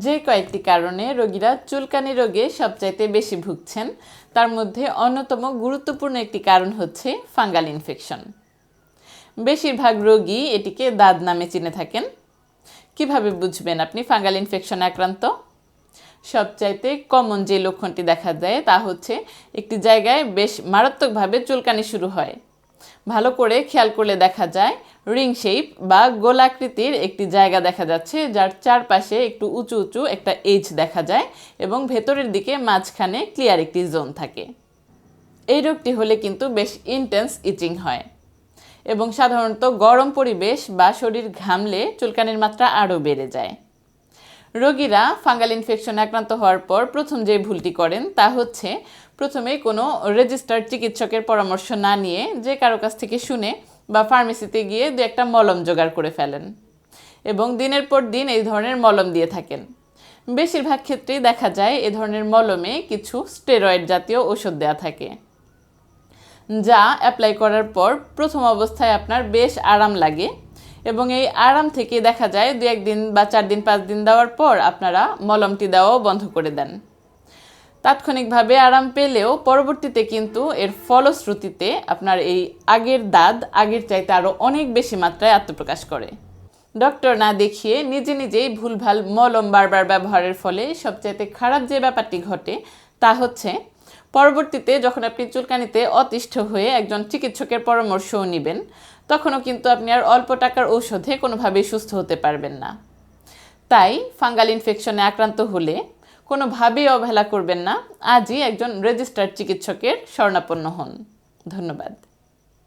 যে কয়েকটি কারণে রোগীরা চুলকানি রোগে সবচাইতে বেশি ভুগছেন তার মধ্যে অন্যতম গুরুত্বপূর্ণ একটি কারণ হচ্ছে ফাঙ্গাল ইনফেকশন। বেশিরভাগ রোগী এটিকে দাদ নামে চিনে থাকেন। কিভাবে বুঝবেন আপনি ফাঙ্গাল ইনফেকশনে আক্রান্ত? সবচাইতে কমন যে লক্ষণটি দেখা যায় তা হচ্ছে একটি জায়গায় বেশ মারাত্মকভাবে চুলকানি শুরু হয়। ভালো করে খেয়াল করলে দেখা যায় রিং শেপ বা গোলাকৃতির একটি জায়গা দেখা যাচ্ছে, যার চারপাশে একটু উঁচু উঁচু একটা এজ দেখা যায় এবং ভেতরের দিকে মাঝখানে ক্লিয়ার একটি জোন থাকে। এই রোগটি হলে কিন্তু বেশ ইন্টেন্স ইচিং হয় এবং সাধারণত গরম পরিবেশ বা শরীর ঘামলে চুলকানির মাত্রা আরও বেড়ে যায়। রোগীরা ফাঙ্গাল ইনফেকশনে আক্রান্ত হওয়ার পর প্রথম যে ভুলটি করেন তা হচ্ছে প্রথমেই কোনো রেজিস্টার্ড চিকিৎসকের পরামর্শ না নিয়ে যে কারো কাছ থেকে শুনে বা ফার্মেসিতে গিয়ে দু একটা মলম জোগাড় করে ফেলেন এবং দিনের পর দিন এই ধরনের মলম দিয়ে থাকেন। বেশিরভাগ ক্ষেত্রেই দেখা যায় এ ধরনের মলমে কিছু স্টেরয়েড জাতীয় ওষুধ দেওয়া থাকে, যা অ্যাপ্লাই করার পর প্রথম অবস্থায় আপনার বেশ আরাম লাগে এবং এই আরাম থেকে দেখা যায় 2-1 দিন বা 4 দিন 5 দিন দেওয়ার পর আপনারা মলমটি দেওয়াও বন্ধ করে দেন। তাৎক্ষণিকভাবে আরাম পেলেও পরবর্তীতে কিন্তু এর ফলশ্রুতিতে আপনার এই আগের দাদ আগের চাইতে আরও অনেক বেশি মাত্রায় আত্মপ্রকাশ করে। ডক্টর না দেখিয়ে নিজে নিজেই ভুলভাল মলম বারবার ব্যবহারের ফলে সবচাইতে খারাপ যে ব্যাপারটি ঘটে তা হচ্ছে পরবর্তীতে যখন আপনি চুলকানিতে অতিষ্ঠ হয়ে একজন চিকিৎসকের পরামর্শও নেবেন, তখনও কিন্তু আপনি আর অল্প টাকার ঔষধে কোনোভাবেই সুস্থ হতে পারবেন না। তাই ফাঙ্গাল ইনফেকশনে আক্রান্ত হলে কোনোভাবেই অবহেলা করবেন না, আজই একজন রেজিস্টার্ড চিকিৎসকের শরণাপন্ন হন। ধন্যবাদ।